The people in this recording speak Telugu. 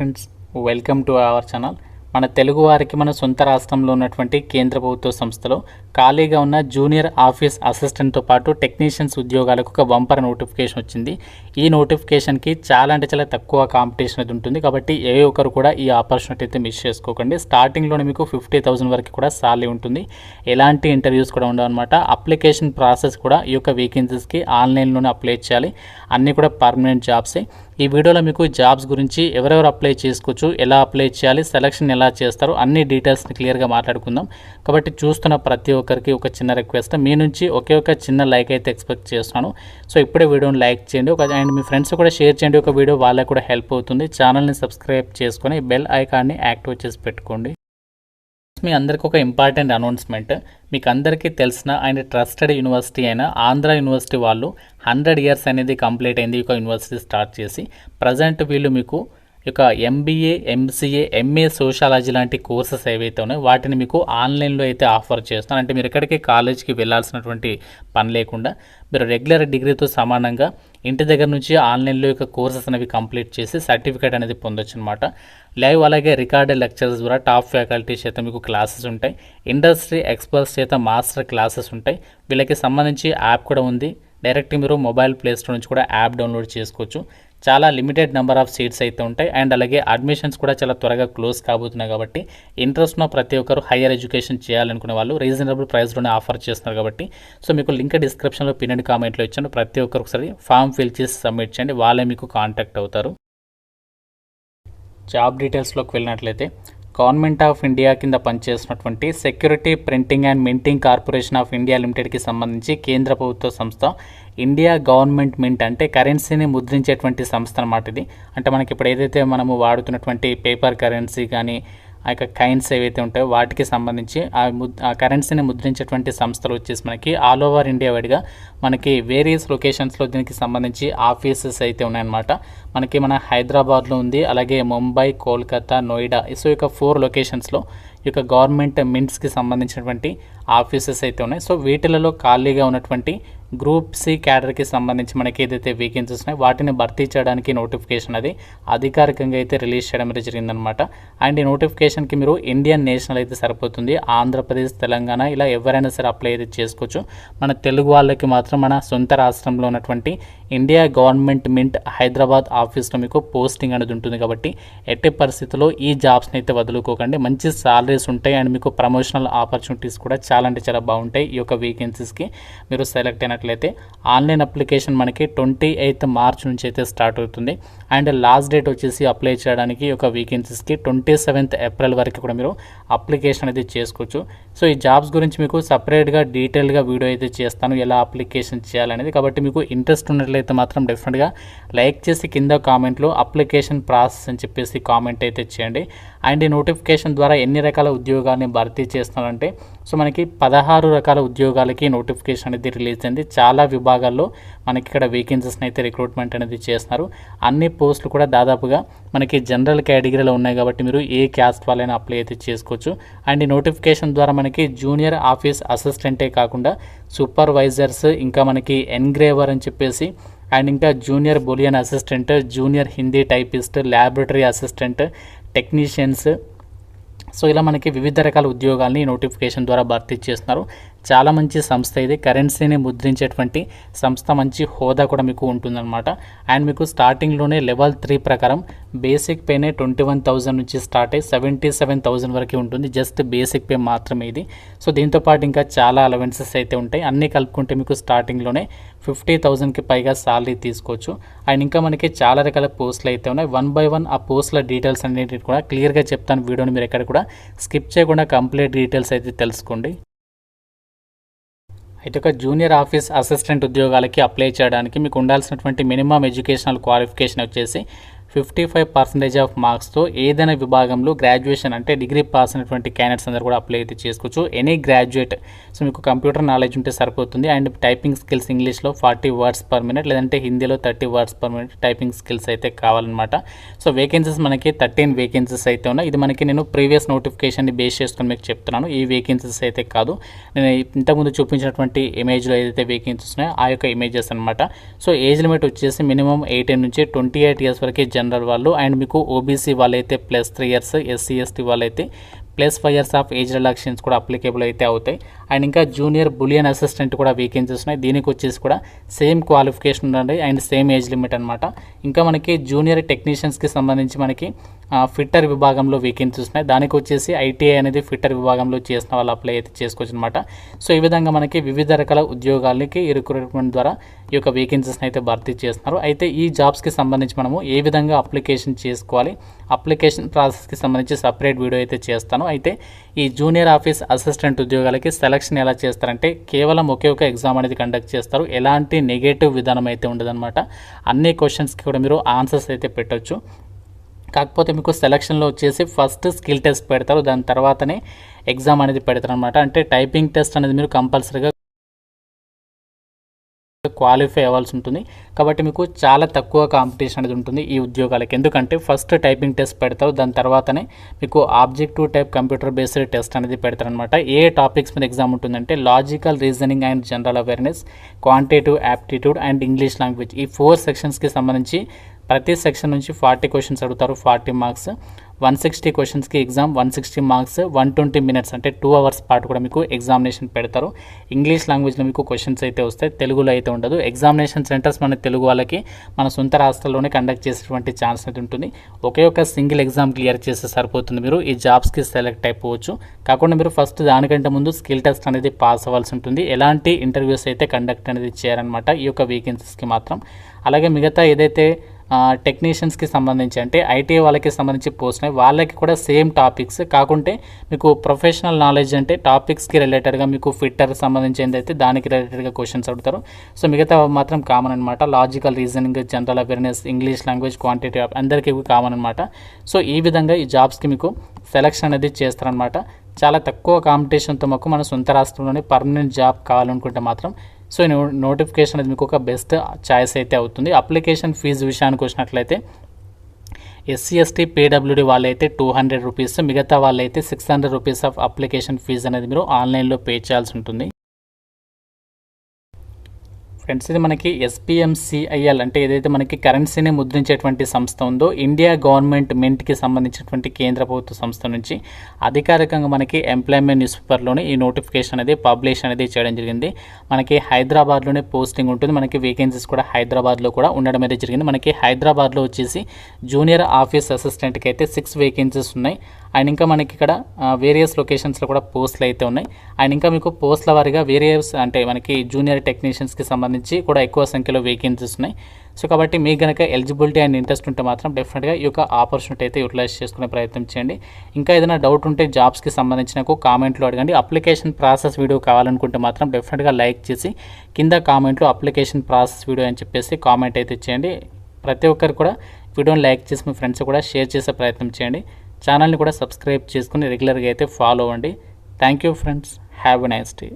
Friends, welcome to our channel. మన తెలుగు వారికి మన సొంత రాష్ట్రంలో ఉన్నటువంటి కేంద్ర ప్రభుత్వ సంస్థలో ఖాళీగా ఉన్న జూనియర్ ఆఫీస్ అసిస్టెంట్తో పాటు టెక్నీషియన్స్ ఉద్యోగాలకు ఒక బంపర్ నోటిఫికేషన్ వచ్చింది. ఈ నోటిఫికేషన్కి చాలా అంటే చాలా తక్కువ కాంపిటీషన్ అయితే ఉంటుంది. కాబట్టి ఏ ఒక్కరు కూడా ఈ ఆపర్చునిటీ అయితే మిస్ చేసుకోకండి. స్టార్టింగ్లోనే మీకు 50,000 వరకు కూడా సాలరీ ఉంటుంది. ఎలాంటి ఇంటర్వ్యూస్ కూడా ఉండవు అనమాట. అప్లికేషన్ ప్రాసెస్ కూడా ఈ యొక్క వేకెన్సీస్కి ఆన్లైన్లోనే అప్లై చేయాలి. అన్నీ కూడా పర్మనెంట్ జాబ్సే. ఈ వీడియోలో మీకు జాబ్స్ గురించి ఎవరెవరు అప్లై చేసుకోవచ్చు, ఎలా అప్లై చేయాలి, సెలక్షన్ ఎలా చేస్తారు, అన్ని డీటెయిల్స్ని క్లియర్గా మాట్లాడుకుందాం. కాబట్టి చూస్తున్న ప్రతి ఒక్కరికి ఒక చిన్న రిక్వెస్ట్, మీ నుంచి ఒకే ఒక చిన్న లైక్ అయితే ఎక్స్పెక్ట్ చేస్తున్నాను. సో ఇప్పుడే వీడియోని లైక్ చేయండి, అండ్ మీ ఫ్రెండ్స్ కూడా షేర్ చేయండి. ఒక వీడియో వాళ్ళకి కూడా హెల్ప్ అవుతుంది. ఛానల్ని సబ్స్క్రైబ్ చేసుకొని బెల్ ఐకాన్ని యాక్టివేట్ చేసి పెట్టుకోండి. మీ అందరికీ ఒక ఇంపార్టెంట్ అనౌన్స్మెంట్. మీకు అందరికీ తెలిసిన అండ్ ట్రస్టెడ్ యూనివర్సిటీ అయిన ఆంధ్ర యూనివర్సిటీ వాళ్ళు 100 years అనేది కంప్లీట్ అయింది. ఈ యొక్క యూనివర్సిటీ స్టార్ట్ చేసి ప్రజెంట్ వీళ్ళు మీకు ఇక ఎంబీఏ, ఎంసీఏ, ఎంఏ సోషాలజీ లాంటి కోర్సెస్ ఏవైతే ఉన్నాయో వాటిని మీకు ఆన్లైన్లో అయితే ఆఫర్ చేస్తున్నారు. అంటే మీరు ఎక్కడికి కాలేజ్కి వెళ్ళాల్సినటువంటి పని లేకుండా మీరు రెగ్యులర్ డిగ్రీతో సమానంగా ఇంటి దగ్గర నుంచి ఆన్లైన్లో యొక్క కోర్సెస్ అనేవి కంప్లీట్ చేసి సర్టిఫికేట్ అనేది పొందొచ్చు అనమాట. లైవ్ అలాగే రికార్డెడ్ లెక్చర్స్ ద్వారా టాప్ ఫ్యాకల్టీ చేత మీకు క్లాసెస్ ఉంటాయి. ఇండస్ట్రీ ఎక్స్పర్ట్స్ చేత మాస్టర్ క్లాసెస్ ఉంటాయి. వీళ్ళకి సంబంధించి యాప్ కూడా ఉంది. డైరెక్ట్ మీరు మొబైల్ ప్లే స్టోర్ నుంచి కూడా యాప్ డౌన్లోడ్ చేసుకోవచ్చు. చాలా లిమిటెడ్ నెంబర్ ఆఫ్ సీట్స్ అయితే ఉంటాయి. అండ్ అలాగే అడ్మిషన్స్ కూడా చాలా త్వరగా క్లోజ్ కాబోతున్నాయి. కాబట్టి ఇంట్రెస్ట్ ఉన్న ప్రతి ఒక్కరు హైయర్ ఎడ్యుకేషన్ చేయాలనుకునే వాళ్ళు రీజనబుల్ ప్రైస్లోనే ఆఫర్ చేస్తున్నారు. కాబట్టి సో మీకు లింక్ డిస్క్రిప్షన్లో పిన్ కామెంట్లో ఇచ్చాను. ప్రతి ఒక్కరు ఒకసారి ఫామ్ ఫిల్ చేసి సబ్మిట్ చేయండి. వాళ్ళే మీకు కాంటాక్ట్ అవుతారు. జాబ్ డీటెయిల్స్లోకి వెళ్ళినట్లయితే గవర్నమెంట్ ఆఫ్ ఇండియా కింద పనిచేస్తున్నటువంటి security printing and minting corporation of India లిమిటెడ్కి సంబంధించి కేంద్ర ప్రభుత్వ సంస్థ. ఇండియా గవర్నమెంట్ మింట్ అంటే కరెన్సీని ముద్రించేటువంటి సంస్థ అన్నమాట ఇది. అంటే మనకి ఇప్పుడు ఏదైతే మనము వాడుతున్నటువంటి పేపర్ కరెన్సీ కానీ ఆ యొక్క కైన్స్ ఏవైతే ఉంటాయో వాటికి సంబంధించి ఆ కరెన్సీని ముద్రించేటువంటి సంస్థలు వచ్చేసి మనకి ఆల్ ఓవర్ ఇండియా వైడ్గా మనకి వేరియస్ లొకేషన్స్లో దీనికి సంబంధించి ఆఫీసెస్ అయితే ఉన్నాయన్నమాట. మనకి మన హైదరాబాద్లో ఉంది, అలాగే ముంబై, కోల్కతా, నోయిడా. సో ఇక 4 లొకేషన్స్లో ఈ యొక్క గవర్నమెంట్ మింట్స్కి సంబంధించినటువంటి ఆఫీసెస్ అయితే ఉన్నాయి. సో వీటిలలో ఖాళీగా ఉన్నటువంటి గ్రూప్ సి క్యాడర్కి సంబంధించి మనకి ఏదైతే వేకెన్సీస్ ఉన్నాయో వాటిని భర్తీ చేయడానికి నోటిఫికేషన్ అది అధికారికంగా అయితే రిలీజ్ చేయడం జరిగిందనమాట. అండ్ ఈ నోటిఫికేషన్కి మీరు ఇండియన్ నేషనల్ అయితే సరిపోతుంది. ఆంధ్రప్రదేశ్, తెలంగాణ ఇలా ఎవరైనా సరే అప్లై అయితే చేసుకోవచ్చు. మన తెలుగు వాళ్ళకి మాత్రం మన సొంత రాష్ట్రంలో ఉన్నటువంటి ఇండియా గవర్నమెంట్ మింట్ హైదరాబాద్ ఆఫీస్లో మీకు పోస్టింగ్ అనేది ఉంటుంది. కాబట్టి ఎట్టి పరిస్థితుల్లో ఈ జాబ్స్ని అయితే వదులుకోకండి. మంచి సాలరీస్ ఉంటాయి అండ్ మీకు ప్రమోషనల్ ఆపర్చునిటీస్ కూడా చాలా అంటే చాలా బాగుంటాయి. ఈ యొక్క వేకెన్సీస్కి మీరు సెలెక్ట్ అయినట్లయితే ఆన్లైన్ అప్లికేషన్ మనకి 28th March నుంచి అయితే స్టార్ట్ అవుతుంది. అండ్ లాస్ట్ డేట్ వచ్చేసి అప్లై చేయడానికి ఈ యొక్క వేకెన్సీస్కి 27th April వరకు కూడా మీరు అప్లికేషన్ అయితే చేసుకోవచ్చు. సో ఈ జాబ్స్ గురించి మీకు సపరేట్గా డీటెయిల్గా వీడియో అయితే చేస్తాను, ఎలా అప్లికేషన్ చేయాలనేది. కాబట్టి మీకు ఇంట్రెస్ట్ ఉన్నట్లయితే మాత్రం డెఫినెట్గా లైక్ చేసి కింద కామెంట్లో అప్లికేషన్ ప్రాసెస్ అని చెప్పేసి కామెంట్ అయితే చేయండి. అండ్ ఈ నోటిఫికేషన్ ద్వారా ఎన్ని రకాల ఉద్యోగాల్ని భర్తీ చేస్తున్నారంటే సో మనకి 16 రకాల ఉద్యోగాలకి నోటిఫికేషన్ అనేది రిలీజ్ అయింది. చాలా విభాగాల్లో మనకి ఇక్కడ వేకెన్సీస్ని అయితే రిక్రూట్మెంట్ అనేది చేస్తున్నారు. అన్ని పోస్టులు కూడా దాదాపుగా మనకి జనరల్ కేటగిరీలో ఉన్నాయి. కాబట్టి మీరు ఏ క్యాస్ట్ వాళ్ళైనా అప్లై అయితే చేసుకోవచ్చు. అండ్ ఈ నోటిఫికేషన్ ద్వారా మనకి జూనియర్ ఆఫీస్ అసిస్టెంటే కాకుండా సూపర్వైజర్స్, ఇంకా మనకి ఎన్గ్రేవర్ అని చెప్పేసి, అండ్ ఇంకా junior bullion assistant, junior Hindi typist, laboratory assistant, technicians, so ఇలా మనకి వివిధ రకాల ఉద్యోగాల్ని నోటిఫికేషన్ ద్వారా భర్తీ చేస్తున్నారు. చాలా మంచి సంస్థ ఇది. కరెన్సీని ముద్రించేటువంటి సంస్థ. మంచి హోదా కూడా మీకు ఉంటుందన్నమాట. అండ్ మీకు స్టార్టింగ్లోనే లెవెల్ 3 ప్రకారం బేసిక్ పేనే 21,000 నుంచి స్టార్ట్ అయ్యి 77,000 వరకు ఉంటుంది. జస్ట్ బేసిక్ పే మాత్రమే ఇది. సో దీంతోపాటు ఇంకా చాలా అలవెన్సెస్ అయితే ఉంటాయి. అన్నీ కలుపుకుంటే మీకు స్టార్టింగ్లోనే 50,000కి పైగా సాలరీ తీసుకోవచ్చు. అండ్ ఇంకా మనకి చాలా రకాల పోస్టులు అయితే ఉన్నాయి. 1 by 1 ఆ పోస్టుల డీటెయిల్స్ అన్నింటినీ కూడా క్లియర్గా చెప్తాను. వీడియోని మీరు ఎక్కడ కూడా స్కిప్ చేయకుండా కంప్లీట్ డీటెయిల్స్ అయితే తెలుసుకోండి. అయితే ఒక జూనియర్ ఆఫీస్ అసిస్టెంట్ ఉద్యోగాలకి అప్లై చేయడానికి మీకు ఉండాల్సినటువంటి మినిమం ఎడ్యుకేషనల్ క్వాలిఫికేషన్ వచ్చేసి 55% ఆఫ్ మార్క్స్తో ఏదైనా విభాగంలో గ్రాడ్యుయేషన్ అంటే డిగ్రీ పాస్ అయినటువంటి క్యాండిడేట్స్ అందరూ కూడా అప్లై అయితే చేసుకోవచ్చు. Any graduate. సో మీకు కంప్యూటర్ నాలెడ్జ్ ఉంటే సరిపోతుంది. అండ్ టైపింగ్ స్కిల్స్ ఇంగ్లీష్లో 40 words per minute, లేదంటే హిందీలో 30 words per minute typing skills అయితే కావాలన్నమాట. సో వేకెన్సీస్ మనకి 13 వేకెన్సీస్ అయితే ఉన్నాయి. ఇది మనకి నేను ప్రీవియస్ నోటిఫికేషన్ని బేస్ చేసుకొని మీకు చెప్తున్నాను. ఈ వేకెన్సీస్ అయితే కాదు, నేను ఇంతకుముందు చూపించినటువంటి ఇమేజ్లో ఏదైతే వేకెన్సీస్ ఉన్నాయో ఆ యొక్క ఇమేజెస్ అనమాట. సో ఏజ్ లిమిట్ వచ్చేసి మినిమం 18 నుంచి 28 years వరకు జనరల్ వాళ్ళు, అండ్ మీకు ఓబీసీ వాళ్ళైతే +3 ఇయర్స్, ఎస్సీ ఎస్టీ వాళ్ళైతే +5 ఇయర్స్ ఆఫ్ ఏజ్ రిలాక్సేషన్స్ కూడా అప్లికేబుల్ అయితే అవుతాయి. అండ్ ఇంకా జూనియర్ బులియన్ అసిస్టెంట్ కూడా వేకెన్సీస్ ఉన్నాయి. దీనికి వచ్చేసి కూడా సేమ్ క్వాలిఫికేషన్ ఉండండి అండ్ సేమ్ ఏజ్ లిమిట్ అనమాట. ఇంకా మనకి జూనియర్ టెక్నీషియన్స్కి సంబంధించి మనకి ఫిట్టర్ విభాగంలో వేకెన్సీస్ ఉన్నాయి. దానికి వచ్చేసి ఐటీఐ అనేది ఫిట్టర్ విభాగంలో చేసిన వాళ్ళు అప్లై అయితే చేసుకోవచ్చు అనమాట. సో ఈ విధంగా మనకి వివిధ రకాల ఉద్యోగాలకి ఈ రిక్రూట్మెంట్ ద్వారా ఈ యొక్క వేకెన్సీస్ని అయితే భర్తీ చేస్తున్నారు. అయితే ఈ జాబ్స్కి సంబంధించి మనము ఏ విధంగా అప్లికేషన్ చేసుకోవాలి, అప్లికేషన్ ప్రాసెస్కి సంబంధించి సపరేట్ వీడియో అయితే చేస్తాను. అయితే ఈ జూనియర్ ఆఫీస్ అసిస్టెంట్ ఉద్యోగాలకి సెలక్షన్ ఎలా చేస్తారంటే కేవలం ఒకే ఒక ఎగ్జామ్ అనేది కండక్ట్ చేస్తారు. ఎలాంటి నెగటివ్ విధానం అయితే ఉండదన్నమాట. అన్ని క్వశ్చన్స్కి కూడా మీరు ఆన్సర్స్ అయితే పెట్టవచ్చు. కాకపోతే మీకు సెలక్షన్లో వచ్చేసి ఫస్ట్ స్కిల్ టెస్ట్ పెడతారు, దాని తర్వాతనే ఎగ్జామ్ అనేది పెడతారు అనమాట. అంటే టైపింగ్ టెస్ట్ అనేది మీరు కంపల్సరీగా క్వాలిఫై అవ్వాల్సి ఉంటుంది. కాబట్టి మీకు చాలా తక్కువ కాంపిటీషన్ అనేది ఉంటుంది ఈ ఉద్యోగాలకి. ఎందుకంటే ఫస్ట్ టైపింగ్ టెస్ట్ పెడతారు, దాని తర్వాతనే మీకు objective type computer based test అనేది పెడతారనమాట. ఏ టాపిక్స్ మీద ఎగ్జామ్ ఉంటుందంటే logical reasoning and general awareness, quantitative aptitude and English language. ఈ 4 సెక్షన్స్కి సంబంధించి ప్రతి సెక్షన్ నుంచి 40 క్వశ్చన్స్ అడుగుతారు, 40 మార్క్స్. 160 క్వశ్చన్స్కి ఎగ్జామ్, 160 మార్క్స్, 120 మినిట్స్ అంటే 2 అవర్స్ పాటు కూడా మీకు ఎగ్జామినేషన్ పెడతారు. ఇంగ్లీష్ లాంగ్వేజ్లో మీకు క్వశ్చన్స్ అయితే వస్తాయి, తెలుగులో అయితే ఉండదు. ఎగ్జామినేషన్ సెంటర్స్ మన తెలుగు వాళ్ళకి మన సొంత రాష్ట్రాల్లోనే కండక్ట్ చేసేటువంటి ఛాన్స్ అయితే ఉంటుంది. ఒకే ఒక సింగిల్ ఎగ్జామ్ క్లియర్ చేస్తే సరిపోతుంది, మీరు ఈ జాబ్స్కి సెలెక్ట్ అయిపోవచ్చు. కాకుండా మీరు ఫస్ట్ దానికంటే ముందు స్కిల్ టెస్ట్ అనేది పాస్ అవ్వాల్సి ఉంటుంది. ఎలాంటి ఇంటర్వ్యూస్ అయితే కండక్ట్ అనేది చేయాలన్నమాట ఈ యొక్క వేకెన్సీస్కి మాత్రం. అలాగే మిగతా ఏదైతే టెక్నీషియన్స్కి సంబంధించి అంటే ఐటీఐ వాళ్ళకి సంబంధించి పోస్ట్ వాళ్ళకి కూడా సేమ్ టాపిక్స్, కాకుంటే మీకు ప్రొఫెషనల్ నాలెడ్జ్ అంటే టాపిక్స్కి రిలేటెడ్గా మీకు ఫిట్టర్ సంబంధించి ఏంటైతే దానికి రిలేటెడ్గా క్వశ్చన్స్ అడుగుతారు. సో మిగతా మాత్రం కామన్ అనమాట. Logical reasoning, general awareness, English language, quantitative అందరికీ కామన్ అనమాట. సో ఈ విధంగా ఈ జాబ్స్కి మీకు సెలక్షన్ అనేది చేస్తారనమాట. చాలా తక్కువ కాంపిటీషన్తో మాకు మన సొంత రాష్ట్రంలోనే పర్మనెంట్ జాబ్ కావాలనుకుంటే మాత్రం సో నోటిఫికేషన్ అనేది మీకు ఒక బెస్ట్ చాయిస్ అయితే అవుతుంది. అప్లికేషన్ ఫీజు విషయానికి వచ్చినట్లయితే ఎస్సీ ఎస్టీ పీడబ్ల్యూడీ వాళ్ళైతే 200 రూపీస్, మిగతా వాళ్ళైతే 600 రూపీస్ ఆఫ్ అప్లికేషన్ ఫీజు అనేది మీరు ఆన్లైన్లో పే చేయాల్సి ఉంటుంది. ఫ్రెండ్స్, ఇది మనకి SPMCIL అంటే ఏదైతే మనకి కరెన్సీని ముద్రించేటువంటి సంస్థ ఉందో ఇండియా గవర్నమెంట్ మింట్కి సంబంధించినటువంటి కేంద్ర ప్రభుత్వ సంస్థ నుంచి అధికారికంగా మనకి ఎంప్లాయ్మెంట్ న్యూస్ పేపర్లోనే ఈ నోటిఫికేషన్ అనేది పబ్లిష్ అనేది చేయడం జరిగింది. మనకి హైదరాబాద్లోనే పోస్టింగ్ ఉంటుంది. మనకి వేకెన్సీస్ కూడా హైదరాబాద్లో కూడా ఉండడం అనేది జరిగింది. మనకి హైదరాబాద్లో వచ్చేసి జూనియర్ ఆఫీస్ అసిస్టెంట్కి అయితే 6 వేకెన్సీస్ ఉన్నాయి. అండ్ ఇంకా మనకి ఇక్కడ వేరియస్ లొకేషన్స్లో కూడా పోస్టులు అయితే ఉన్నాయి. అండ్ ఇంకా మీకు పోస్టుల వారీగా వేరియస్ అంటే మనకి జూనియర్ టెక్నీషియన్స్కి సంబంధించి కూడా ఎక్కువ సంఖ్యలో వేకెన్సీస్ ఉన్నాయి. సో కాబట్టి మీకు కనుక ఎలిజిబిలిటీ అండ్ ఇంట్రెస్ట్ ఉంటే మాత్రం డెఫినెట్గా ఈ యొక్క ఆపర్చునిటీ అయితే యూటిలైజ్ చేసుకునే ప్రయత్నం చేయండి. ఇంకా ఏదైనా డౌట్ ఉంటే జాబ్స్కి సంబంధించిన కామెంట్లో అడగండి. అప్లికేషన్ ప్రాసెస్ వీడియో కావాలనుకుంటే మాత్రం డెఫినెట్గా లైక్ చేసి కింద కామెంట్లో అప్లికేషన్ ప్రాసెస్ వీడియో అని చెప్పేసి కామెంట్ అయితే చేయండి. ప్రతి ఒక్కరు కూడా వీడియోని లైక్ చేసి మీ ఫ్రెండ్స్ కూడా షేర్ చేసే ప్రయత్నం చేయండి. ఛానల్ని కూడా సబ్స్క్రైబ్ చేసుకుని రెగ్యులర్గా అయితే ఫాలో అవ్వండి. Thank you friends, have a nice day.